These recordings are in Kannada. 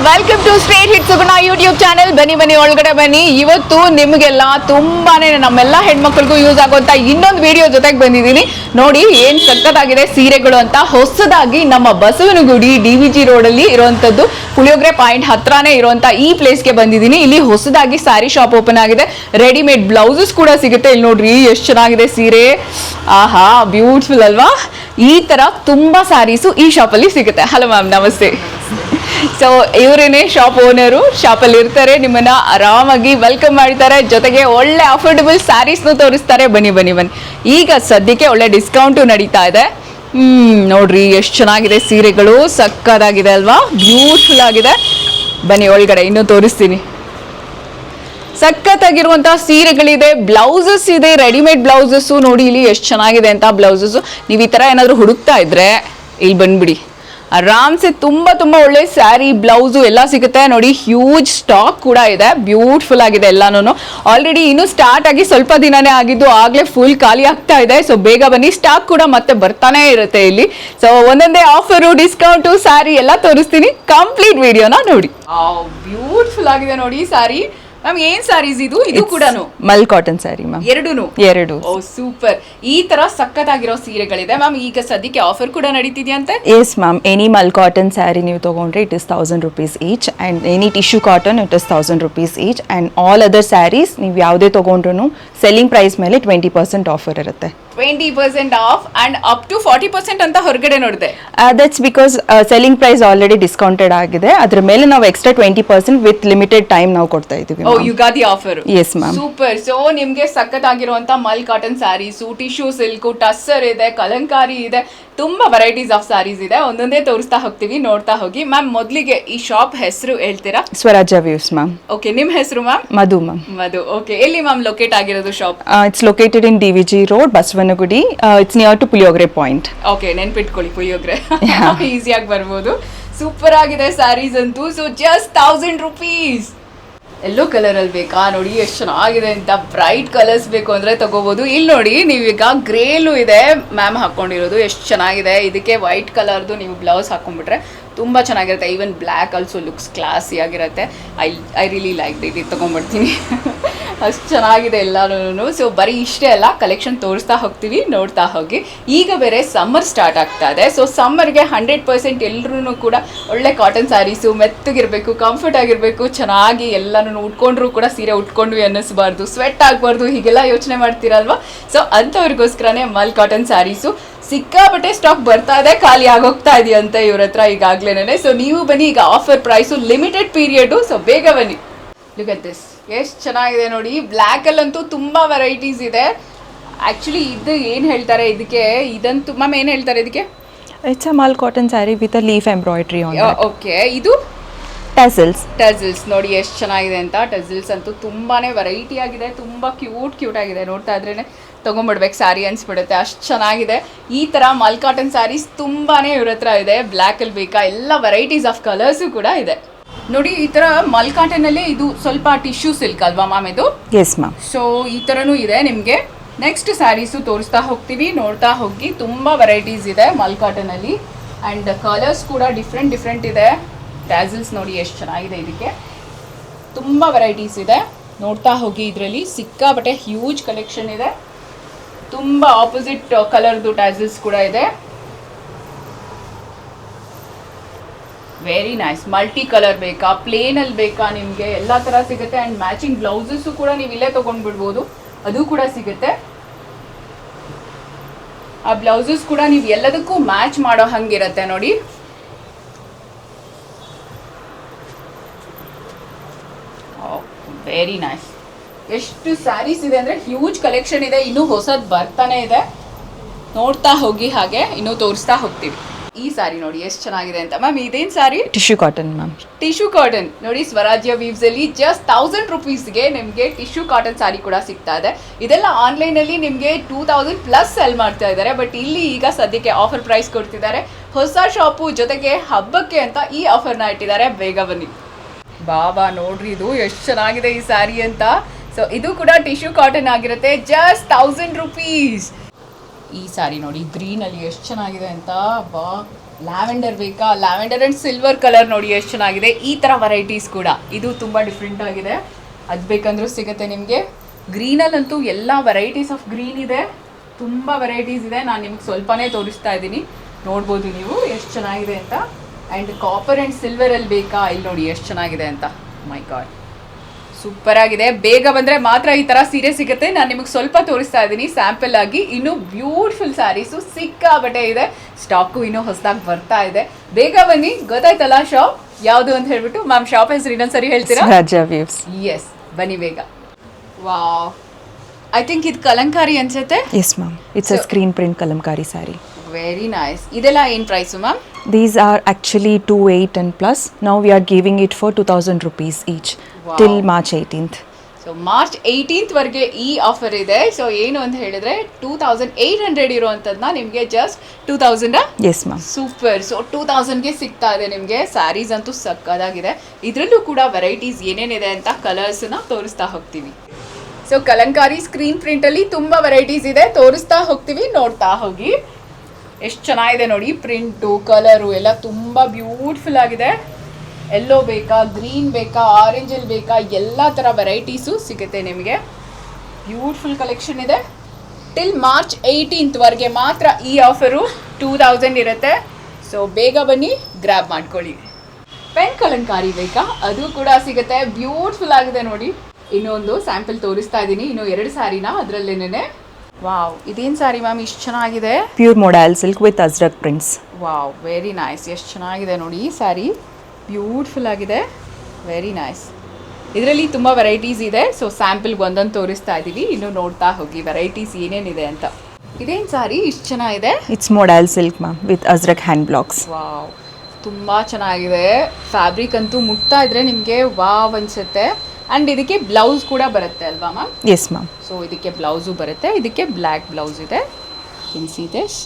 Welcome to straight hit Suguna YouTube channel. ಬನ್ನಿ ಒಳಗಡೆ ಬನ್ನಿ. ಇವತ್ತು ನಿಮಗೆಲ್ಲ ತುಂಬಾನೇ ನಮ್ಮೆಲ್ಲ ಹೆಣ್ಮಕ್ಳಿಗೂ ಯೂಸ್ ಆಗುವಂತ ಇನ್ನೊಂದು ವಿಡಿಯೋ ಜೊತೆಗೆ ಬಂದಿದ್ದೀನಿ. ನೋಡಿ ಏನ್ ಸಕ್ಕತ್ತಾಗಿದೆ ಸೀರೆಗಳು ಅಂತ. ಹೊಸದಾಗಿ ನಮ್ಮ ಬಸವನಗುಡಿ DVG ರೋಡ್ ಅಲ್ಲಿ ಇರುವಂತದ್ದು ಪುಳಿಯೋಗರೆ ಪಾಯಿಂಟ್ ಹತ್ರನೇ ಇರುವಂತ ಈ ಪ್ಲೇಸ್ಗೆ ಬಂದಿದ್ದೀನಿ. ಇಲ್ಲಿ ಹೊಸದಾಗಿ ಸ್ಯಾರಿ ಶಾಪ್ ಓಪನ್ ಆಗಿದೆ. ರೆಡಿಮೇಡ್ ಬ್ಲೌಸಸ್ ಕೂಡ ಸಿಗುತ್ತೆ. ಇಲ್ಲಿ ನೋಡ್ರಿ ಎಷ್ಟು ಚೆನ್ನಾಗಿದೆ ಸೀರೆ. ಆಹಾ, ಬ್ಯೂಟಿಫುಲ್ ಅಲ್ವಾ? ಈ ತರ ತುಂಬಾ ಸ್ಯಾರೀಸು ಈ ಶಾಪಲ್ಲಿ ಸಿಗುತ್ತೆ. ಹಲೋ ಮ್ಯಾಮ್, ನಮಸ್ತೆ. ಸೊ ಇವರೇನೆ ಶಾಪ್ ಓನರು, ಶಾಪಲ್ಲಿ ಇರ್ತಾರೆ, ನಿಮ್ಮನ್ನ ಆರಾಮಾಗಿ ವೆಲ್ಕಮ್ ಮಾಡ್ತಾರೆ, ಜೊತೆಗೆ ಒಳ್ಳೆ ಅಫೋರ್ಡಬಲ್ ಸ್ಯಾರೀಸ್ನು ತೋರಿಸ್ತಾರೆ. ಬನ್ನಿ ಈಗ ಸದ್ಯಕ್ಕೆ ಒಳ್ಳೆ ಡಿಸ್ಕೌಂಟು ನಡೀತಾ ಇದೆ. ನೋಡ್ರಿ ಎಷ್ಟು ಚೆನ್ನಾಗಿದೆ ಸೀರೆಗಳು, ಸಕ್ಕದಾಗಿದೆ ಅಲ್ವಾ? ಬ್ಯೂಟಿಫುಲ್ ಆಗಿದೆ. ಬನ್ನಿ ಒಳಗಡೆ ಇನ್ನೂ ತೋರಿಸ್ತೀನಿ. ಸಖತ್ತಾಗಿರುವಂತಹ ಸೀರೆಗಳಿದೆ, ಬ್ಲೌಸಸ್ ಇದೆ, ರೆಡಿಮೇಡ್ ಬ್ಲೌಸಸ್. ನೋಡಿ ಇಲ್ಲಿ ಎಷ್ಟು ಚೆನ್ನಾಗಿದೆ ಅಂತ ಬ್ಲೌಸಸ್. ನೀವು ಈ ತರ ಏನಾದ್ರು ಹುಡುಕ್ತಾ ಇದ್ರೆ ಇಲ್ಲಿ ಬಂದ್ಬಿಡಿ. ಆರಾಮ್ಸೆ ತುಂಬಾ ಒಳ್ಳೆ ಸ್ಯಾರಿ ಬ್ಲೌಸು ಎಲ್ಲ ಸಿಗುತ್ತೆ. ನೋಡಿ ಹ್ಯೂಜ್ ಸ್ಟಾಕ್ ಕೂಡ ಇದೆ. ಬ್ಯೂಟಿಫುಲ್ ಆಗಿದೆ ಎಲ್ಲಾನು. ಆಲ್ರೆಡಿ ಇನ್ನು ಸ್ಟಾರ್ಟ್ ಆಗಿ ಸ್ವಲ್ಪ ದಿನನೇ ಆಗಿದ್ದು, ಆಗ್ಲೇ ಫುಲ್ ಖಾಲಿ ಆಗ್ತಾ ಇದೆ. ಸೊ ಬೇಗ ಬನ್ನಿ, ಸ್ಟಾಕ್ ಕೂಡ ಮತ್ತೆ ಬರ್ತಾನೆ ಇರುತ್ತೆ ಇಲ್ಲಿ. ಸೊ ಒಂದೊಂದೇ ಆಫರು, ಡಿಸ್ಕೌಂಟು, ಸ್ಯಾರಿ ಎಲ್ಲ ತೋರಿಸ್ತೀನಿ. ಕಂಪ್ಲೀಟ್ ವಿಡಿಯೋನ ನೋಡಿ. ಬ್ಯೂಟಿಫುಲ್ ಆಗಿದೆ ನೋಡಿ ಸ್ಯಾರಿ. ಮ್ಯಾಮ್ ಏನ್ ಸ್ಯಾರೀಸ್ ಇದು? ಇದು ಕೂಡ ಮಲ್ ಕಾಟನ್ ಸ್ಯಾರಿ ಮ್ಯಾಮ್. ಎರಡು. Oh super. ಈ ತರ ಸಕ್ಕತ್ತಾಗಿರೋ ಸೀರೆಗಳಿದೆ ಮ್ಯಾಮ್. ಈಗ ಸದ್ಯಕ್ಕೆ ಆಫರ್ ಕೂಡ ನಡೀತಿದ್ಯಂತೆ? Yes ma'am, any mul cotton sari ನೀವು ತಗೊಂಡ್ರೆ it is 1000 rupees each, and any tissue cotton it is 1000 rupees each, and all other saris ನೀವು ಯಾವುದೇ ತಗೊಂಡ್ರು ಸೆಲ್ಲಿಂಗ್ ಪ್ರೈಸ್ ಮೇಲೆ 20% ಆಫರ್ ಇರುತ್ತೆ. 20% ಆಫ್ ಅಂಡ್ ಅಪ್ ಟು 40% ಅಂತ ಹೊರಗಡೆ ನೋಡಿದೆ. That's because selling price already discounted ಆಗಿದೆ. ಅದ್ರ ಮೇಲೆ ನಾವು ಎಕ್ಸ್ಟ್ರಾ 20% ವಿತ್ ಲಿಮಿಟೆಡ್ ಟೈಮ್ ನಾವು ಕೊಡ್ತಾ ಇದ್ದೀವಿ. Ugadi offer. Yes ma'am. Super. So ನಿಮ್ಗೆ ಸಖತ್ತಾಗಿರುವಂತ mul cotton saris, tissue silk, tussar ಇದೆ, ಕಲಂಕಾರಿ ಇದೆ, ತುಂಬಾ ವೆರೈಟೀಸ್ ಆಫ್ ಸ್ಯಾರೀಸ್ ಇದೆ. ಒಂದೊಂದೇ ತೋರಿಸ್ತಾ ಹೋಗ್ತೀವಿ, ನೋಡ್ತಾ ಹೋಗಿ. ಮ್ಯಾಮ್ ಮೊದಲಿಗೆ ಈ ಶಾಪ್ ಹೆಸರು ಹೇಳ್ತೀರಾ? ಸ್ವರಾಜ್ಯ ವ್ಯೂಸ್ ಮ್ಯಾಮ್. ಓಕೆ, ನಿಮ್ ಹೆಸರು ma'am? Madhu ma'am. Madhu. Okay, ಎಲ್ಲಿ ಮ್ಯಾಮ್ ಲೊಕೇಟ್ ಆಗಿರೋದು ಶಾಪ್? It's located in DVG road, Basavanagudi. It's near to Puliyogare point. Okay, ನೆನ್ಪಿಟ್ಕೊಳ್ಳಿ, ಪುಳಿಯೋಗರೆ ಈಸಿಯಾಗಿ ಬರ್ಬೋದು. ಸೂಪರ್ ಆಗಿದೆ ಸ್ಯಾರೀಸ್ ಅಂತೂ. So just 1000 rupees. Yellow colour ಅಲ್ಲಿ ಬೇಕಾ? ನೋಡಿ ಎಷ್ಟು ಚೆನ್ನಾಗಿದೆ ಅಂತ. ಬ್ರೈಟ್ ಕಲರ್ಸ್ ಬೇಕು ಅಂದ್ರೆ ತಗೋಬಹುದು. ಇಲ್ಲಿ ನೋಡಿ, ನೀವೀಗ ಗ್ರೇಲು ಇದೆ ಮ್ಯಾಮ್ ಹಾಕೊಂಡಿರೋದು, ಎಷ್ಟು ಚೆನ್ನಾಗಿದೆ. ಇದಕ್ಕೆ ವೈಟ್ ಕಲರ್ದು ನೀವು ಬ್ಲೌಸ್ ಹಾಕೊಂಡ್ಬಿಟ್ರೆ ತುಂಬ ಚೆನ್ನಾಗಿರುತ್ತೆ. Even black also looks classy ಆಗಿರುತ್ತೆ. I really like this. ಇದು ತೊಗೊಂಡ್ಬಿಡ್ತೀನಿ. ಅಷ್ಟು ಚೆನ್ನಾಗಿದೆ ಎಲ್ಲಾನು. ಸೊ ಬರೀ ಇಷ್ಟೇ ಅಲ್ಲ, ಕಲೆಕ್ಷನ್ ತೋರಿಸ್ತಾ ಹೋಗ್ತೀವಿ, ನೋಡ್ತಾ ಹೋಗಿ. ಈಗ ಬೇರೆ ಸಮ್ಮರ್ ಸ್ಟಾರ್ಟ್ ಆಗ್ತಾ ಇದೆ. ಸೊ ಸಮ್ಮರ್ಗೆ 100% ಎಲ್ಲರೂ ಕೂಡ ಒಳ್ಳೆ ಕಾಟನ್ ಸ್ಯಾರೀಸು, ಮೆತ್ತಗಿರಬೇಕು, ಕಂಫರ್ಟ್ ಆಗಿರಬೇಕು, ಚೆನ್ನಾಗಿ ಎಲ್ಲನೂ ಉಟ್ಕೊಂಡ್ರು ಕೂಡ ಸೀರೆ ಉಟ್ಕೊಂಡ್ವಿ ಅನ್ನಿಸ್ಬಾರ್ದು, ಸ್ವೆಟ್ ಆಗಬಾರ್ದು, ಹೀಗೆಲ್ಲ ಯೋಚನೆ ಮಾಡ್ತೀರಲ್ವಾ? ಸೊ ಅಂಥವ್ರಿಗೋಸ್ಕರನೇ ಮಲ್ ಕಾಟನ್ ಸ್ಯಾರೀಸು ಸಿಕ್ಕಾಪಟ್ಟೆ ಸ್ಟಾಕ್ ಬರ್ತಾ ಇದೆ, ಖಾಲಿ ಆಗೋಗ್ತಾ ಇದೆಯಂತೆ ಇವ್ರ ಹತ್ರ ಈಗಾಗ್ಲೇನೆ. ಸೊ ನೀವು ಬನ್ನಿ, ಈಗ offer price, limited period. So ಬೇಗ ಬನ್ನಿ. ಲುಕ್ ಅಟ್ ದಿಸ್, ಎಷ್ಟು ಚೆನ್ನಾಗಿದೆ ನೋಡಿ. ಬ್ಲ್ಯಾಕ್ ಅಲ್ಲಂತೂ ತುಂಬಾ ವೆರೈಟೀಸ್ ಇದೆ. ಆಕ್ಚುಲಿ ಇದು ಏನು ಹೇಳ್ತಾರೆ ಇದಕ್ಕೆ? ಇದಂತೂ ಮ್ಯಾಮ್ ಏನು ಹೇಳ್ತಾರೆ ಇದಕ್ಕೆ? It's a mul cotton sari with a leaf embroidery on it. Okay, ಇದು ಟಸಲ್ಸ್ ನೋಡಿ ಎಷ್ಟು ಚೆನ್ನಾಗಿದೆ ಅಂತ. ಟಸಲ್ಸ್ ಅಂತೂ ತುಂಬಾನೇ ವೆರೈಟಿ ಆಗಿದೆ, ತುಂಬಾ ಕ್ಯೂಟ್ ಆಗಿದೆ. ನೋಡ್ತಾ ಇದ್ರೇನೆ ತೊಗೊಂಡ್ಬಿಡ್ಬೇಕು ಸ್ಯಾರಿ ಅನ್ಸ್ಬಿಡುತ್ತೆ, ಅಷ್ಟು ಚೆನ್ನಾಗಿದೆ. ಈ ಥರ ಮಲ್ ಕಾಟನ್ ಸ್ಯಾರೀಸ್ ತುಂಬಾನೇ ಇವ್ರ ಹತ್ರ ಇದೆ. ಬ್ಲ್ಯಾಕಲ್ಲಿ ಬೇಕಾ, ಎಲ್ಲ ವೆರೈಟೀಸ್ ಆಫ್ ಕಲರ್ಸು ಕೂಡ ಇದೆ. ನೋಡಿ ಈ ಥರ ಮಲ್ ಕಾಟನಲ್ಲಿ ಇದು ಸ್ವಲ್ಪ ಟಿಶ್ಯೂ ಸಿಲ್ಕ್ ಅಲ್ವಾ ಮ್ಯಾಮ್ ಇದು? Yes ma'am. ಸೊ ಈ ಥರನೂ ಇದೆ ನಿಮಗೆ. ನೆಕ್ಸ್ಟ್ ಸ್ಯಾರೀಸು ತೋರಿಸ್ತಾ ಹೋಗ್ತೀವಿ, ನೋಡ್ತಾ ಹೋಗಿ. ತುಂಬ ವೆರೈಟೀಸ್ ಇದೆ ಮಲ್ ಕಾಟನಲ್ಲಿ, ಆ್ಯಂಡ್ ಕಲರ್ಸ್ ಕೂಡ ಡಿಫ್ರೆಂಟ್ ಇದೆ. ಟ್ಯಾಸಲ್ಸ್ ನೋಡಿ ಎಷ್ಟು ಚೆನ್ನಾಗಿದೆ. ಇದಕ್ಕೆ ತುಂಬ ವೆರೈಟೀಸ್ ಇದೆ, ನೋಡ್ತಾ ಹೋಗಿ. ಇದರಲ್ಲಿ ಸಿಕ್ಕಾಬಟ್ಟೆ ಹ್ಯೂಜ್ ಕಲೆಕ್ಷನ್ ಇದೆ. ತುಂಬ ಆಪೋಸಿಟ್ ಕಲರ್ದು ಟ್ಯಾಸಲ್ಸ್ ಕೂಡ ಇದೆ. Very nice. ಮಲ್ಟಿ ಕಲರ್ ಬೇಕಾ, ಪ್ಲೇನಲ್ಲಿ ಬೇಕಾ, ನಿಮಗೆ ಎಲ್ಲ ಥರ ಸಿಗುತ್ತೆ. ಆ್ಯಂಡ್ ಮ್ಯಾಚಿಂಗ್ ಬ್ಲೌಸಸ್ಸು ಕೂಡ ನೀವು ಇಲ್ಲೇ ತೊಗೊಂಡ್ಬಿಡ್ಬೋದು, ಅದು ಕೂಡ ಸಿಗುತ್ತೆ. ಆ ಬ್ಲೌಸಸ್ ಕೂಡ ನೀವು ಎಲ್ಲದಕ್ಕೂ ಮ್ಯಾಚ್ ಮಾಡೋ ಹಂಗಿರುತ್ತೆ ನೋಡಿ. Very nice. ಎಷ್ಟು ಸ್ಯಾರೀಸ್ ಇದೆ ಅಂದರೆ ಹ್ಯೂಜ್ ಕಲೆಕ್ಷನ್ ಇದೆ. ಇನ್ನೂ ಹೊಸದು ಬರ್ತಾನೆ ಇದೆ, ನೋಡ್ತಾ ಹೋಗಿ. ಹಾಗೆ ಇನ್ನೂ ತೋರಿಸ್ತಾ ಹೋಗ್ತೀವಿ. ಈ ಸ್ಯಾರಿ ನೋಡಿ ಎಷ್ಟು ಚೆನ್ನಾಗಿದೆ ಅಂತ. ಮ್ಯಾಮ್ ಇದೇನು sari? Tissue cotton ma'am. Tissue cotton ನೋಡಿ, ಸ್ವರಾಜ್ಯ ವೀವ್ಸ್ ಅಲ್ಲಿ ಜಸ್ಟ್ 1000 rupeesಗೆ ನಿಮಗೆ ಟಿಶ್ಯೂ ಕಾಟನ್ ಸ್ಯಾರಿ ಕೂಡ ಸಿಗ್ತಾ ಇದೆ. ಇದೆಲ್ಲ ಆನ್ಲೈನಲ್ಲಿ ನಿಮಗೆ 2000+ ಸೆಲ್ ಮಾಡ್ತಾ ಇದ್ದಾರೆ. ಬಟ್ ಇಲ್ಲಿ ಈಗ ಸದ್ಯಕ್ಕೆ ಆಫರ್ ಪ್ರೈಸ್ ಕೊಡ್ತಿದ್ದಾರೆ. ಹೊಸ ಶಾಪು, ಜೊತೆಗೆ ಹಬ್ಬಕ್ಕೆ ಅಂತ ಈ ಆಫರ್ನ ಇಟ್ಟಿದ್ದಾರೆ. ಬೇಗ ಬನ್ನಿ. ಬಾಬಾ ನೋಡ್ರಿ, ಇದು ಎಷ್ಟು ಚೆನ್ನಾಗಿದೆ ಈ ಸ್ಯಾರಿ ಅಂತ. ಸೊ ಇದು ಕೂಡ ಟಿಶ್ಯೂ ಕಾಟನ್ ಆಗಿರುತ್ತೆ, ಜಸ್ಟ್ 1000 rupees. ಈ ಸ್ಯಾರಿ ನೋಡಿ, ಗ್ರೀನಲ್ಲಿ ಎಷ್ಟು ಚೆನ್ನಾಗಿದೆ ಅಂತ. ಬಾ ಲ್ಯಾವೆಂಡರ್ ಬೇಕಾ? ಲ್ಯಾವೆಂಡರ್ ಆ್ಯಂಡ್ ಸಿಲ್ವರ್ ಕಲರ್ ನೋಡಿ ಎಷ್ಟು ಚೆನ್ನಾಗಿದೆ. ಈ ಥರ ವೆರೈಟೀಸ್ ಕೂಡ ಇದು ತುಂಬ ಡಿಫ್ರೆಂಟ್ ಆಗಿದೆ. ಅದು ಬೇಕಂದ್ರೂ ಸಿಗುತ್ತೆ ನಿಮಗೆ. ಗ್ರೀನಲ್ಲಂತೂ ಎಲ್ಲ ವೆರೈಟೀಸ್ ಆಫ್ ಗ್ರೀನ್ ಇದೆ, ತುಂಬ ವೆರೈಟೀಸ್ ಇದೆ. ನಾನು ನಿಮ್ಗೆ ಸ್ವಲ್ಪನೇ ತೋರಿಸ್ತಾ ಇದ್ದೀನಿ, ನೋಡ್ಬೋದು ನೀವು ಎಷ್ಟು ಚೆನ್ನಾಗಿದೆ ಅಂತ. ಆ್ಯಂಡ್ ಕಾಪರ್ ಆ್ಯಂಡ್ ಸಿಲ್ವರಲ್ಲಿ ಬೇಕಾ? ಇಲ್ಲಿ ನೋಡಿ ಎಷ್ಟು ಚೆನ್ನಾಗಿದೆ ಅಂತ. ಮೈ ಗಾಡ್, ಸೂಪರ್ ಆಗಿದೆ. ಬೇಗ ಬಂದರೆ ಮಾತ್ರ ಈ ಥರ ಸೀರೆ ಸಿಗುತ್ತೆ. ನಾನು ನಿಮಗೆ ಸ್ವಲ್ಪ ತೋರಿಸ್ತಾ ಇದ್ದೀನಿ ಸ್ಯಾಂಪಲ್ ಆಗಿ. ಇನ್ನೂ ಬ್ಯೂಟಿಫುಲ್ ಸ್ಯಾರೀಸು ಸಿಕ್ಕಾಬಟ್ಟೆ ಇದೆ, ಸ್ಟಾಕು ಇನ್ನೂ ಹೊಸದಾಗಿ ಬರ್ತಾ ಇದೆ. ಬೇಗ ಬನ್ನಿ. ಗೊತ್ತಾಯ್ತಲ್ಲ ಶಾಪ್ ಯಾವುದು ಅಂತ ಹೇಳ್ಬಿಟ್ಟು. ಮ್ಯಾಮ್ ಶಾಪ್ ಹೆಸರು ಇನ್ನೊಂದು ಸರಿ ಹೇಳ್ತೀರಾ? ರಾಜಾ ವೀವ್ಸ್. ಎಸ್, ಬನ್ನಿ ಬೇಗ. ವಾವ್, ಐ ಥಿಂಕ್ ಇದು ಕಲಂಕಾರಿ ಅನ್ಸುತ್ತೆ. Yes ma'am, it's a screen print Kalamkari sari. Very nice. ಇದೆಲ್ಲ ಏನು price ma'am? These are actually 28 and plus. Now we are giving it for 2000 rupees each. Wow. Till March 18th. So March 18th ವರೆಗೆ ಈ ಆಫರ್ ಇದೆ. ಸೊ ಏನು ಅಂತ ಹೇಳಿದ್ರೆ 2800 ಇರುವಂಥದ್ದನ್ನ ನಿಮಗೆ just 2000. Yes ma'am. Super. So 2000ಗೆ ಸಿಗ್ತಾ ಇದೆ ನಿಮಗೆ. ಸ್ಯಾರೀಸ್ ಅಂತೂ ಸಕ್ಕದಾಗಿದೆ. ಇದರಲ್ಲೂ ಕೂಡ ವೆರೈಟೀಸ್ ಏನೇನಿದೆ ಅಂತ ಕಲರ್ಸ್ನ ತೋರಿಸ್ತಾ ಹೋಗ್ತೀವಿ. ಸೊ ಕಲಂಕಾರಿ ಸ್ಕ್ರೀನ್ ಪ್ರಿಂಟಲ್ಲಿ ತುಂಬ ವೆರೈಟೀಸ್ ಇದೆ, ತೋರಿಸ್ತಾ ಹೋಗ್ತೀವಿ, ನೋಡ್ತಾ ಹೋಗಿ. ಎಷ್ಟು ಚೆನ್ನಾಗಿದೆ ನೋಡಿ, ಪ್ರಿಂಟು ಕಲರು ಎಲ್ಲ ತುಂಬ ಬ್ಯೂಟಿಫುಲ್ ಆಗಿದೆ. ಎಲ್ಲೋ ಬೇಕಾ, ಗ್ರೀನ್ ಬೇಕಾ, ಆರೆಂಜಲ್ಲಿ ಬೇಕಾ, ಎಲ್ಲ ಥರ ವೆರೈಟೀಸು ಸಿಗುತ್ತೆ ನಿಮಗೆ. ಬ್ಯೂಟಿಫುಲ್ ಕಲೆಕ್ಷನ್ ಇದೆ. ಟಿಲ್ ಮಾರ್ಚ್ 18th ವರೆಗೆ ಮಾತ್ರ ಈ ಆಫರು 2000 ಇರುತ್ತೆ. ಸೊ ಬೇಗ ಬನ್ನಿ, ಗ್ರ್ಯಾಬ್ ಮಾಡ್ಕೊಳ್ಳಿ. ಪೆನ್ ಕಲಂಕಾರಿ ಬೇಕಾ? ಅದು ಕೂಡ ಸಿಗುತ್ತೆ. ಬ್ಯೂಟಿಫುಲ್ ಆಗಿದೆ ನೋಡಿ. ಇನ್ನೊಂದು ಸ್ಯಾಂಪಲ್ ತೋರಿಸ್ತಾ ಇದ್ದೀನಿ, ಇನ್ನೂ 2 ಸ್ಯಾರಿನ ಅದರಲ್ಲೇನೆ. ವಾವ್, ಇದೇನು ಸ್ಯಾರಿ ಮ್ಯಾಮ್ ಇಷ್ಟು ಚೆನ್ನಾಗಿದೆ? Pure modal silk with Ajrakh prints. Wow, very nice. ಎಷ್ಟು ಚೆನ್ನಾಗಿದೆ ನೋಡಿ ಈ ಸ್ಯಾರಿ, ಬ್ಯೂಟಿಫುಲ್ ಆಗಿದೆ, ವೆರಿ ನೈಸ್. ಇದರಲ್ಲಿ ತುಂಬ ವೆರೈಟೀಸ್ ಇದೆ. ಸೊ ಸ್ಯಾಂಪಲ್ಗೆ ಒಂದೊಂದು ತೋರಿಸ್ತಾ ಇದ್ದೀವಿ, ಇನ್ನು ನೋಡ್ತಾ ಹೋಗಿ ವೆರೈಟೀಸ್ ಏನೇನಿದೆ ಅಂತ. ಇದೇನು ಸ್ಯಾರಿ ಇಷ್ಟು ಚೆನ್ನಾಗಿದೆ? It's modal silk ma'am with Ajrakh hand blocks. Wow, ತುಂಬ ಚೆನ್ನಾಗಿದೆ. ಫ್ಯಾಬ್ರಿಕ್ ಅಂತೂ ಮುಟ್ತಾ ಇದ್ರೆ ನಿಮಗೆ ವಾವ್ ಅನಿಸುತ್ತೆ. ಆ್ಯಂಡ್ ಇದಕ್ಕೆ ಬ್ಲೌಸ್ ಕೂಡ ಬರುತ್ತೆ ಅಲ್ವಾ ಮ್ಯಾಮ್? Yes ma'am. ಸೊ ಇದಕ್ಕೆ ಬ್ಲೌಸು ಬರುತ್ತೆ. ಇದಕ್ಕೆ ಬ್ಲ್ಯಾಕ್ ಬ್ಲೌಸ್ ಇದೆ. ಇನ್ಸಿದೇಶ್.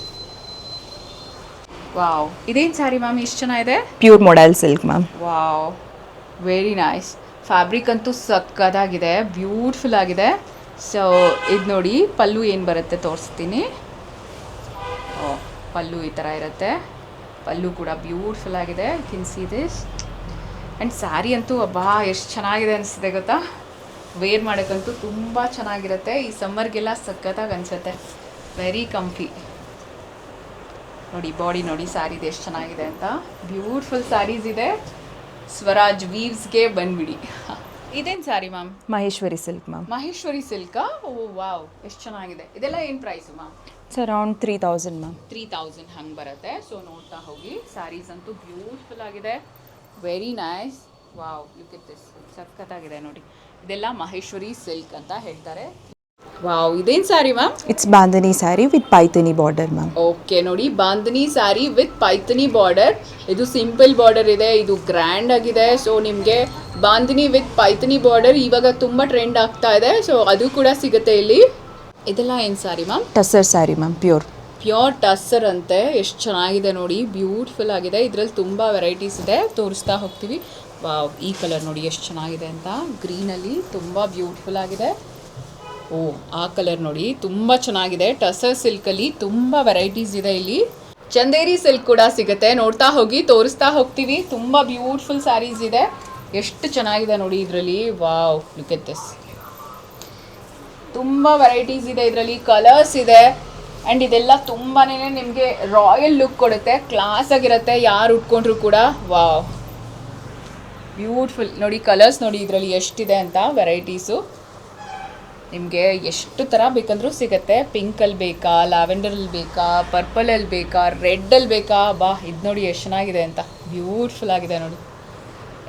ವಾವ್, ಇದೇನು ಸ್ಯಾರಿ ಮ್ಯಾಮ್ ಇಷ್ಟು ಚೆನ್ನಾಗಿದೆ? Pure modal silk ma'am. Wow, very nice. Fabric ಅಂತೂ ಸಕ್ಕದಾಗಿದೆ, ಬ್ಯೂಟಿಫುಲ್ ಆಗಿದೆ. ಸೊ ಇದು ನೋಡಿ, ಪಲ್ಲು ಏನು ಬರುತ್ತೆ ತೋರಿಸ್ತೀನಿ. ಓ, ಪಲ್ಲು ಈ ಥರ ಇರುತ್ತೆ. ಪಲ್ಲು ಕೂಡ ಬ್ಯೂಟಿಫುಲ್ ಆಗಿದೆ. ಇನ್ಸಿದೇಶ್. ಆ್ಯಂಡ್ ಸ್ಯಾರಿ ಅಂತೂ ಅಬ್ಬಾ ಎಷ್ಟು ಚೆನ್ನಾಗಿದೆ ಅನಿಸ್ತಿದೆ ಗೊತ್ತಾ. ವೇರ್ ಮಾಡೋಕ್ಕಂತೂ ತುಂಬ ಚೆನ್ನಾಗಿರುತ್ತೆ. ಈ ಸಮ್ಮರ್ಗೆಲ್ಲ ಸಖತ್ತಾಗಿ ಅನಿಸುತ್ತೆ. ವೆರಿ ಕಂಫಿ. ನೋಡಿ ಬಾಡಿ ನೋಡಿ ಸ್ಯಾರಿದು ಎಷ್ಟು ಚೆನ್ನಾಗಿದೆ ಅಂತ. ಬ್ಯೂಟಿಫುಲ್ ಸ್ಯಾರೀಸ್ ಇದೆ. ಸ್ವರಾಜ್ ವೀವ್ಸ್ಗೆ ಬಂದ್ಬಿಡಿ. ಇದೇನು sari ma'am? Maheshwari silk ma'am. Maheshwari ಸಿಲ್ಕಾ? ಓ ವಾವ್, ಎಷ್ಟು ಚೆನ್ನಾಗಿದೆ. ಇದೆಲ್ಲ ಏನು price ma'am? It's around 3000 ma'am. 3000 ಹಂಗೆ ಬರುತ್ತೆ. ಸೊ ನೋಡ್ತಾ ಹೋಗಿ. ಸ್ಯಾರೀಸ್ ಅಂತೂ ಬ್ಯೂಟಿಫುಲ್ ಆಗಿದೆ, very nice. Wow, look at this, ಸಖತ್ತಾಗಿದೆ ನೋಡಿ. ಇದೆಲ್ಲ ಮಹೇಶ್ವರಿ ಸಿಲ್ಕ್ ಅಂತ ಹೇಳ್ತಾರೆ. ವಾವ್, ಇದೇನು sari ma'am? It's bandhani sari with paithani border ma'am. Okay ನೋಡಿ, ಬಾಂಧನಿ ಸ್ಯಾರಿ ವಿತ್ ಪೈಥನಿ ಬಾರ್ಡರ್. ಇದು ಸಿಂಪಲ್ ಬಾರ್ಡರ್ ಇದೆ, ಇದು ಗ್ರ್ಯಾಂಡ್ ಆಗಿದೆ. ಸೊ ನಿಮಗೆ ಬಾಂಧನಿ ವಿತ್ ಪೈಥನಿ ಬಾರ್ಡರ್ ಇವಾಗ ತುಂಬ ಟ್ರೆಂಡ್ ಆಗ್ತಾ ಇದೆ. ಸೊ ಅದು ಕೂಡ ಸಿಗುತ್ತೆ ಇಲ್ಲಿ. ಇದೆಲ್ಲ ಏನು sari ma'am? Tussar sari ma'am, pure tussar ಅಂತೆ. ಎಷ್ಟು ಚೆನ್ನಾಗಿದೆ ನೋಡಿ, ಬ್ಯೂಟಿಫುಲ್ ಆಗಿದೆ. ಇದರಲ್ಲಿ ತುಂಬ ವೆರೈಟೀಸ್ ಇದೆ, ತೋರಿಸ್ತಾ ಹೋಗ್ತೀವಿ. ವಾವ್, ಈ ಕಲರ್ ನೋಡಿ ಎಷ್ಟು ಚೆನ್ನಾಗಿದೆ ಅಂತ. ಗ್ರೀನಲ್ಲಿ ತುಂಬ ಬ್ಯೂಟಿಫುಲ್ ಆಗಿದೆ. ಓ, ಆ ಕಲರ್ ನೋಡಿ ತುಂಬ ಚೆನ್ನಾಗಿದೆ. ಟಸರ್ ಸಿಲ್ಕಲ್ಲಿ ತುಂಬ ವೆರೈಟೀಸ್ ಇದೆ ಇಲ್ಲಿ. ಚಂದೇರಿ ಸಿಲ್ಕ್ ಕೂಡ ಸಿಗುತ್ತೆ, ನೋಡ್ತಾ ಹೋಗಿ, ತೋರಿಸ್ತಾ ಹೋಗ್ತೀವಿ. ತುಂಬ ಬ್ಯೂಟಿಫುಲ್ ಸ್ಯಾರೀಸ್ ಇದೆ, ಎಷ್ಟು ಚೆನ್ನಾಗಿದೆ ನೋಡಿ ಇದರಲ್ಲಿ. Wow, look at this. ತುಂಬ ವೆರೈಟೀಸ್ ಇದೆ ಇದರಲ್ಲಿ, ಕಲರ್ಸ್ ಇದೆ. ಆ್ಯಂಡ್ ಇದೆಲ್ಲ ತುಂಬಾ ನಿಮಗೆ ರಾಯಲ್ ಲುಕ್ ಕೊಡುತ್ತೆ, ಕ್ಲಾಸ್ ಆಗಿರುತ್ತೆ ಯಾರು ಉಟ್ಕೊಂಡ್ರು ಕೂಡ. ವಾವ್, ಬ್ಯೂಟಿಫುಲ್ ನೋಡಿ. ಕಲರ್ಸ್ ನೋಡಿ ಇದರಲ್ಲಿ ಎಷ್ಟಿದೆ ಅಂತ, ವೆರೈಟೀಸು ನಿಮಗೆ ಎಷ್ಟು ಥರ ಬೇಕಂದ್ರೂ ಸಿಗುತ್ತೆ. ಪಿಂಕಲ್ಲಿ ಬೇಕಾ, ಲ್ಯಾವೆಂಡರಲ್ಲಿ ಬೇಕಾ, ಪರ್ಪಲಲ್ಲಿ ಬೇಕಾ, ರೆಡ್ಡಲ್ಲಿ ಬೇಕಾ. ಬಾ, ಇದು ನೋಡಿ ಎಷ್ಟು ಚೆನ್ನಾಗಿದೆ ಅಂತ, ಬ್ಯೂಟಿಫುಲ್ ಆಗಿದೆ ನೋಡಿ.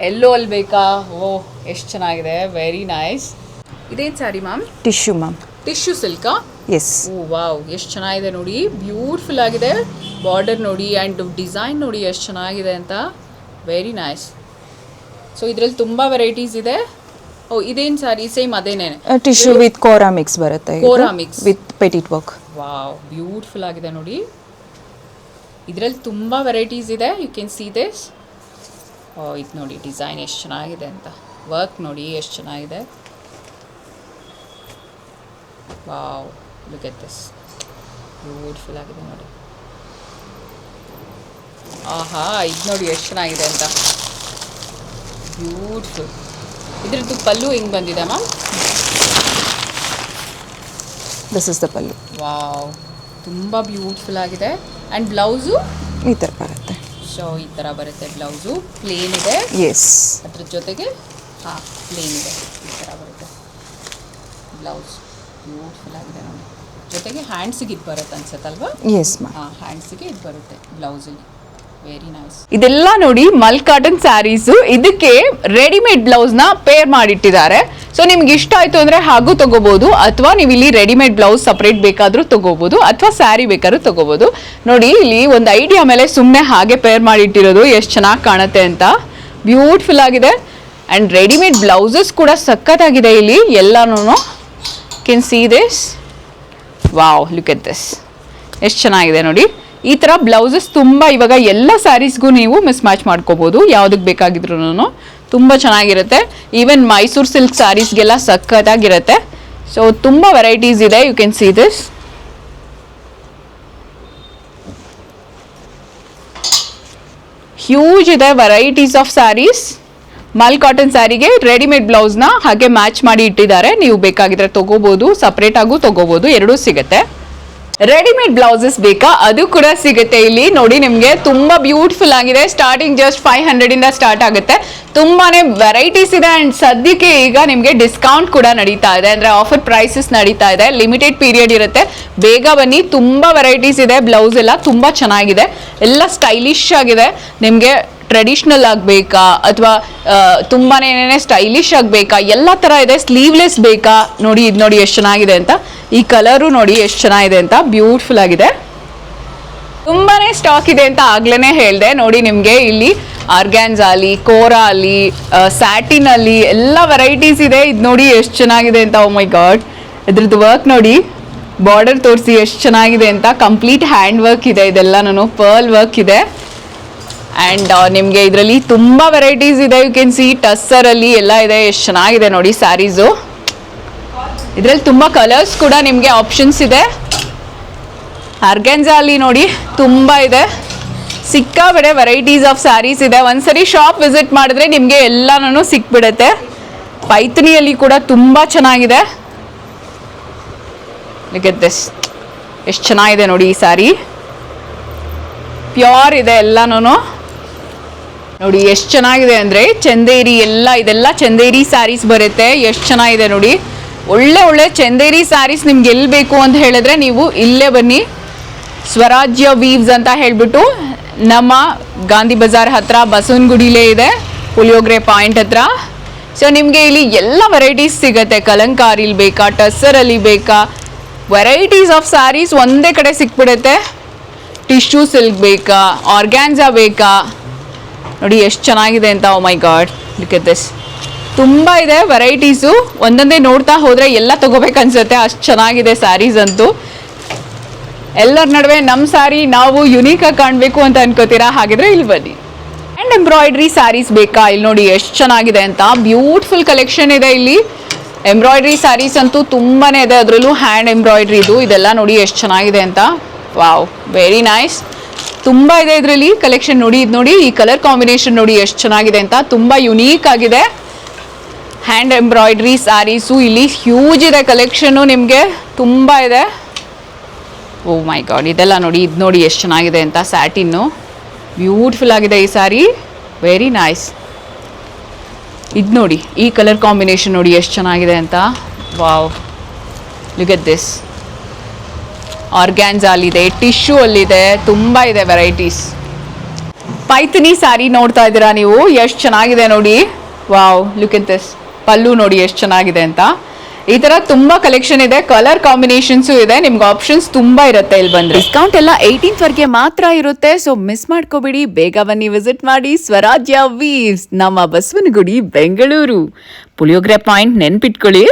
ಎಲ್ಲೋ ಅಲ್ಲಿ ಬೇಕಾ. ಓ, ಎಷ್ಟು ಚೆನ್ನಾಗಿದೆ, ವೆರಿ ನೈಸ್. ಇದೇನು sari ma'am? Tissue ma'am. Tissue ಸಿಲ್ಕಾ? ಎಸ್. ಓ ವಾವ್, ಎಷ್ಟು ಚೆನ್ನಾಗಿದೆ ನೋಡಿ, ಬ್ಯೂಟಿಫುಲ್ ಆಗಿದೆ. ಬಾರ್ಡರ್ ನೋಡಿ ಆ್ಯಂಡ್ ಡಿಸೈನ್ ನೋಡಿ ಎಷ್ಟು ಚೆನ್ನಾಗಿದೆ ಅಂತ, ವೆರಿ ನೈಸ್. ಸೊ ಇದರಲ್ಲಿ ತುಂಬ ವೆರೈಟೀಸ್ ಇದೆ. ಓ, ಇದೇನು ಸ್ಯಾರಿ? ಸೇಮ್ ಅದೇನೇ, ಟಿಶ್ಯೂ ವಿತ್ ಕೋರಾ ಮಿಕ್ಸ್ ಬರುತ್ತೆ. Kora mix with petit work. Wow, beautiful ಆಗಿದೆ ನೋಡಿ. ಇದರಲ್ಲಿ ತುಂಬ ವೆರೈಟೀಸ್ ಇದೆ, you can see this. Oh, ಇದು ನೋಡಿ ಡಿಸೈನ್ ಎಷ್ಟು ಚೆನ್ನಾಗಿದೆ ಅಂತ, ವರ್ಕ್ ನೋಡಿ ಎಷ್ಟು ಚೆನ್ನಾಗಿದೆ. Wow, look at this, beautiful ಆಗಿದೆ ನೋಡಿ. ಆಹಾ, ಇದು ನೋಡಿ ಎಷ್ಟು ಚೆನ್ನಾಗಿದೆ ಅಂತ. ಬ್ಯೂಟಿಫುಲ್. ಇದ್ರದ್ದು ಪಲ್ಲು ಹೆಂಗೆ ಬಂದಿದೆ ma'am? This is the pallu. Wow, ತುಂಬ ಬ್ಯೂಟಿಫುಲ್ ಆಗಿದೆ. ಆ್ಯಂಡ್ ಬ್ಲೌಸು ಈ ಥರ ಬರುತ್ತೆ. ಸೊ ಈ ಥರ ಬರುತ್ತೆ ಬ್ಲೌಸು. ಪ್ಲೇನ್ ಇದೆ. ಎಸ್. ಅದ್ರ ಜೊತೆಗೆ ಪ್ಲೇನ್ ಇದೆ. ಈ ಥರ ಬರುತ್ತೆ ಬ್ಲೌಸ್. ಬ್ಯೂಟಿಫುಲ್ ಆಗಿದೆ ನೋಡಿ. ಜೊತೆಗೆ ಹ್ಯಾಂಡ್ಸಿಗೆ ಇದು ಬರುತ್ತೆ ಅನ್ಸುತ್ತಲ್ವಾ? Yes ma'am. ಹ್ಯಾಂಡ್ಸಿಗೆ ಇದು ಬರುತ್ತೆ ಬ್ಲೌಸಲ್ಲಿ. Very nice. ಇದೆಲ್ಲ ನೋಡಿ ಮಲ್ ಕಾಟನ್ ಸ್ಯಾರೀಸು. ಇದಕ್ಕೆ ರೆಡಿಮೇಡ್ ಬ್ಲೌಸ್ನ ಪೇರ್ ಮಾಡಿಟ್ಟಿದ್ದಾರೆ. ಸೊ ನಿಮ್ಗೆ ಇಷ್ಟ ಆಯಿತು ಅಂದರೆ ಹಾಗೂ ತೊಗೋಬೋದು, ಅಥವಾ ನೀವು ಇಲ್ಲಿ ರೆಡಿಮೇಡ್ ಬ್ಲೌಸ್ ಸಪ್ರೇಟ್ ಬೇಕಾದರೂ ತೊಗೋಬೋದು, ಅಥವಾ ಸ್ಯಾರಿ ಬೇಕಾದ್ರೂ ತೊಗೋಬೋದು. ನೋಡಿ ಇಲ್ಲಿ ಒಂದು ಐಡಿಯಾ ಮೇಲೆ ಸುಮ್ಮನೆ ಹಾಗೆ ಪೇರ್ ಮಾಡಿಟ್ಟಿರೋದು ಎಷ್ಟು ಚೆನ್ನಾಗಿ ಕಾಣುತ್ತೆ ಅಂತ. ಬ್ಯೂಟಿಫುಲ್ ಆಗಿದೆ. ಆ್ಯಂಡ್ ರೆಡಿಮೇಡ್ ಬ್ಲೌಸಸ್ ಕೂಡ ಸಖತ್ತಾಗಿದೆ ಇಲ್ಲಿ ಎಲ್ಲನೂ. Ken see this. Wow, look at this. ಎಷ್ಟು ಚೆನ್ನಾಗಿದೆ ನೋಡಿ. ಈ ಥರ ಬ್ಲೌಸಸ್ ತುಂಬ ಇವಾಗ ಎಲ್ಲ ಸ್ಯಾರೀಸ್ಗೂ ನೀವು ಮಿಸ್ ಮ್ಯಾಚ್ ಮಾಡ್ಕೋಬೋದು, ಯಾವುದಕ್ಕೆ ಬೇಕಾಗಿದ್ರು. ತುಂಬ ಚೆನ್ನಾಗಿರುತ್ತೆ. ಈವನ್ ಮೈಸೂರು ಸಿಲ್ಕ್ ಸ್ಯಾರೀಸ್ಗೆಲ್ಲ ಸಖತ್ತಾಗಿರುತ್ತೆ. ಸೊ ತುಂಬ ವೆರೈಟೀಸ್ ಇದೆ. You can see this. Huge ಇದೆ varieties of saris. Mul cotton ಸ್ಯಾರಿಗೆ readymade ಬ್ಲೌಸ್ನ ಹಾಗೆ ಮ್ಯಾಚ್ ಮಾಡಿ ಇಟ್ಟಿದ್ದಾರೆ. ನೀವು ಬೇಕಾಗಿದ್ರೆ ತೊಗೋಬೋದು, ಸಪ್ರೇಟಾಗೂ ತೊಗೋಬೋದು, ಎರಡೂ ಸಿಗುತ್ತೆ. ರೆಡಿಮೇಡ್ ಬ್ಲೌಸಸ್ ಬೇಕಾ, ಅದು ಕೂಡ ಸಿಗುತ್ತೆ ಇಲ್ಲಿ. ನೋಡಿ ನಿಮಗೆ ತುಂಬ ಬ್ಯೂಟಿಫುಲ್ ಆಗಿದೆ. ಸ್ಟಾರ್ಟಿಂಗ್ ಜಸ್ಟ್ 500 ಸ್ಟಾರ್ಟ್ ಆಗುತ್ತೆ. ತುಂಬಾ ವೆರೈಟೀಸ್ ಇದೆ. ಆ್ಯಂಡ್ ಸದ್ಯಕ್ಕೆ ಈಗ ನಿಮಗೆ ಡಿಸ್ಕೌಂಟ್ ಕೂಡ ನಡೀತಾ ಇದೆ, ಅಂದರೆ ಆಫರ್ ಪ್ರೈಸಸ್ ನಡೀತಾ ಇದೆ. ಲಿಮಿಟೆಡ್ ಪೀರಿಯಡ್ ಇರುತ್ತೆ, ಬೇಗ ಬನ್ನಿ. ತುಂಬ ವೆರೈಟೀಸ್ ಇದೆ. ಬ್ಲೌಸ್ ಎಲ್ಲ ತುಂಬ ಚೆನ್ನಾಗಿದೆ, ಎಲ್ಲ ಸ್ಟೈಲಿಶ್ ಆಗಿದೆ. ನಿಮಗೆ ಟ್ರೆಡಿಷ್ನಲ್ ಆಗಬೇಕಾ ಅಥವಾ ತುಂಬಾ ಸ್ಟೈಲಿಶ್ ಆಗಬೇಕಾ, ಎಲ್ಲ ಥರ ಇದೆ. ಸ್ಲೀವ್ಲೆಸ್ ಬೇಕಾ, ನೋಡಿ ಇದು ನೋಡಿ ಎಷ್ಟು ಚೆನ್ನಾಗಿದೆ ಅಂತ. ಈ ಕಲರು ನೋಡಿ ಎಷ್ಟು ಚೆನ್ನಾಗಿದೆ ಅಂತ. ಬ್ಯೂಟಿಫುಲ್ ಆಗಿದೆ. ತುಂಬಾ ಸ್ಟಾಕ್ ಇದೆ ಅಂತ ಆಗ್ಲೇ ಹೇಳಿದೆ. ನೋಡಿ ನಿಮಗೆ ಇಲ್ಲಿ ಆರ್ಗ್ಯಾನ್ಜಾಲಿ, ಕೋರಾ ಅಲ್ಲಿ, ಸ್ಯಾಟಿನ್ ಅಲ್ಲಿ ಎಲ್ಲ ವೆರೈಟೀಸ್ ಇದೆ. ಇದು ನೋಡಿ ಎಷ್ಟು ಚೆನ್ನಾಗಿದೆ ಅಂತ. ಓ ಮೈ ಗಾಡ್, ಇದ್ರದ್ದು ವರ್ಕ್ ನೋಡಿ, ಬಾರ್ಡರ್ ತೋರಿಸಿ ಎಷ್ಟು ಚೆನ್ನಾಗಿದೆ ಅಂತ. ಕಂಪ್ಲೀಟ್ ಹ್ಯಾಂಡ್ ವರ್ಕ್ ಇದೆ ಇದೆಲ್ಲನೂ, ಪರ್ಲ್ ವರ್ಕ್ ಇದೆ. ಆ್ಯಂಡ್ ನಿಮಗೆ ಇದರಲ್ಲಿ ತುಂಬ ವೆರೈಟೀಸ್ ಇದೆ. ಯು ಕ್ಯಾನ್ ಸಿ ಟಸ್ಸರಲ್ಲಿ ಎಲ್ಲ ಇದೆ. ಎಷ್ಟು ಚೆನ್ನಾಗಿದೆ ನೋಡಿ ಸ್ಯಾರೀಸು. ಇದರಲ್ಲಿ ತುಂಬ ಕಲರ್ಸ್ ಕೂಡ ನಿಮಗೆ ಆಪ್ಷನ್ಸ್ ಇದೆ. ಆರ್ಗ್ಯಾನ್ಜಾ ಅಲ್ಲಿ ನೋಡಿ ತುಂಬ ಇದೆ, ಸಿಕ್ಕಾಬಿಡೆ ವೆರೈಟೀಸ್ ಆಫ್ ಸ್ಯಾರೀಸ್ ಇದೆ. ಒಂದ್ಸರಿ ಶಾಪ್ ವಿಸಿಟ್ ಮಾಡಿದ್ರೆ ನಿಮಗೆ ಎಲ್ಲನೂ ಸಿಕ್ಬಿಡುತ್ತೆ. ಪೈಥನಿಯಲ್ಲಿ ಕೂಡ ತುಂಬ ಚೆನ್ನಾಗಿದೆ. ಲುಕ್ ಎಟ್ ದಿಸ್, ಎಷ್ಟು ಚೆನ್ನಾಗಿದೆ ನೋಡಿ ಈ ಸ್ಯಾರಿ. ಪ್ಯೂರ್ ಇದೆ ಎಲ್ಲನೂ. ನೋಡಿ ಎಷ್ಟು ಚೆನ್ನಾಗಿದೆ ಅಂದರೆ ಚಂದೇರಿ ಎಲ್ಲ, ಇದೆಲ್ಲ ಚಂದೇರಿ ಸ್ಯಾರೀಸ್ ಬರುತ್ತೆ. ಎಷ್ಟು ಚೆನ್ನಾಗಿದೆ ನೋಡಿ. ಒಳ್ಳೆ ಒಳ್ಳೆ ಚಂದೇರಿ ಸ್ಯಾರೀಸ್ ನಿಮ್ಗೆ ಎಲ್ಲಿ ಬೇಕು ಅಂತ ಹೇಳಿದ್ರೆ ನೀವು ಇಲ್ಲೇ ಬನ್ನಿ. ಸ್ವರಾಜ್ಯ ವೀವ್ಸ್ ಅಂತ ಹೇಳಿಬಿಟ್ಟು ನಮ್ಮ ಗಾಂಧಿ ಬಜಾರ್ ಹತ್ರ ಬಸವನಗುಡಿಲೇ ಇದೆ, ಪುಳಿಯೋಗರೆ ಪಾಯಿಂಟ್ ಹತ್ರ. ಸೊ ನಿಮಗೆ ಇಲ್ಲಿ ಎಲ್ಲ ವೆರೈಟೀಸ್ ಸಿಗುತ್ತೆ. ಕಲಂಕಾರಿಲಿ ಬೇಕಾ, ಟಸ್ಸರಲ್ಲಿ ಬೇಕಾ, ವೆರೈಟೀಸ್ ಆಫ್ ಸ್ಯಾರೀಸ್ ಒಂದೇ ಕಡೆ ಸಿಕ್ಬಿಡುತ್ತೆ. ಟಿಶ್ಯೂ ಸಿಲ್ಕ್ ಬೇಕಾ, ಆರ್ಗ್ಯಾನ್ಜಾ ಬೇಕಾ, ನೋಡಿ ಎಷ್ಟು ಚೆನ್ನಾಗಿದೆ ಅಂತ. ಓ ಮೈ ಗಾಡ್, ಲುಕ್ ಎಟ್ ದಿಸ್. ತುಂಬ ಇದೆ ವೆರೈಟೀಸು. ಒಂದೊಂದೇ ನೋಡ್ತಾ ಹೋದರೆ ಎಲ್ಲ ತೊಗೋಬೇಕನ್ಸುತ್ತೆ, ಅಷ್ಟು ಚೆನ್ನಾಗಿದೆ ಸ್ಯಾರೀಸ್ ಅಂತೂ. ಎಲ್ಲರ ನಡುವೆ ನಮ್ಮ ಸ್ಯಾರಿ ನಾವು ಯುನೀಕಾಗಿ ಕಾಣಬೇಕು ಅಂತ ಅನ್ಕೋತೀರಾ, ಹಾಗಿದ್ರೆ ಇಲ್ಲಿ ಬನ್ನಿ. ಆ್ಯಂಡ್ ಎಂಬ್ರಾಯ್ಡ್ರಿ ಸ್ಯಾರೀಸ್ ಬೇಕಾ, ಇಲ್ಲಿ ನೋಡಿ ಎಷ್ಟು ಚೆನ್ನಾಗಿದೆ ಅಂತ. ಬ್ಯೂಟಿಫುಲ್ ಕಲೆಕ್ಷನ್ ಇದೆ ಇಲ್ಲಿ. ಎಂಬ್ರಾಯ್ಡ್ರಿ ಸ್ಯಾರೀಸ್ ಅಂತೂ ತುಂಬಾ ಇದೆ, ಅದರಲ್ಲೂ ಹ್ಯಾಂಡ್ ಎಂಬ್ರಾಯ್ಡ್ರಿದು. ಇದೆಲ್ಲ ನೋಡಿ ಎಷ್ಟು ಚೆನ್ನಾಗಿದೆ ಅಂತ. Wow, very nice. ತುಂಬ ಇದೆ ಇದರಲ್ಲಿ ಕಲೆಕ್ಷನ್. ನೋಡಿ ಇದು ನೋಡಿ, ಈ ಕಲರ್ ಕಾಂಬಿನೇಷನ್ ನೋಡಿ ಎಷ್ಟು ಚೆನ್ನಾಗಿದೆ ಅಂತ. ತುಂಬ ಯುನೀಕ್ ಆಗಿದೆ. ಹ್ಯಾಂಡ್ ಎಂಬ್ರಾಯ್ಡ್ರಿ ಸ್ಯಾರೀಸು ಇಲ್ಲಿ ಹ್ಯೂಜ್ ಇದೆ ಕಲೆಕ್ಷನ್ನು, ನಿಮಗೆ ತುಂಬ ಇದೆ. ಓ ಮೈ ಗಾಡ್, ಇದೆಲ್ಲ ನೋಡಿ, ಇದು ನೋಡಿ ಎಷ್ಟು ಚೆನ್ನಾಗಿದೆ ಅಂತ. ಸ್ಯಾಟಿನ್ನು ಬ್ಯೂಟಿಫುಲ್ ಆಗಿದೆ ಈ ಸ್ಯಾರಿ, ವೆರಿ ನೈಸ್. ಇದು ನೋಡಿ, ಈ ಕಲರ್ ಕಾಂಬಿನೇಷನ್ ನೋಡಿ ಎಷ್ಟು ಚೆನ್ನಾಗಿದೆ ಅಂತ. Wow, look at this. Organza ಅಲ್ಲಿದೆ, ಟಿಶ್ಯೂ ಅಲ್ಲಿದೆ, ತುಂಬ ಇದೆ ವೆರೈಟೀಸ್. ಪೈಥನಿ ಸ್ಯಾರಿ ನೋಡ್ತಾ ಇದ್ದೀರಾ ನೀವು, ಎಷ್ಟು ಚೆನ್ನಾಗಿದೆ ನೋಡಿ. Wow, look at this. Pallu ನೋಡಿ ಎಷ್ಟು ಚೆನ್ನಾಗಿದೆ ಅಂತ. ಈ ಥರ ತುಂಬ ಕಲೆಕ್ಷನ್ ಇದೆ, ಕಲರ್ ಕಾಂಬಿನೇಷನ್ಸು ಇದೆ. ನಿಮ್ಗೆ ಆಪ್ಷನ್ಸ್ ತುಂಬ ಇರುತ್ತೆ ಇಲ್ಲಿ ಬಂದರೆ. ಡಿಸ್ಕೌಂಟ್ ಎಲ್ಲ 18th ವರೆಗೆ ಮಾತ್ರ ಇರುತ್ತೆ. ಸೊ ಮಿಸ್ ಮಾಡ್ಕೋಬೇಡಿ, ಬೇಗ ಬನ್ನಿ, ವಿಸಿಟ್ ಮಾಡಿ. ಸ್ವರಾಜ್ಯ ವೀವ್ಸ್, ನಮ್ಮ ಬಸವನಗುಡಿ, ಬೆಂಗಳೂರು. ಪುಳಿಯೋಗರೆ ಪಾಯಿಂಟ್ ನೆನ್ಪಿಟ್ಕೊಳ್ಳಿ.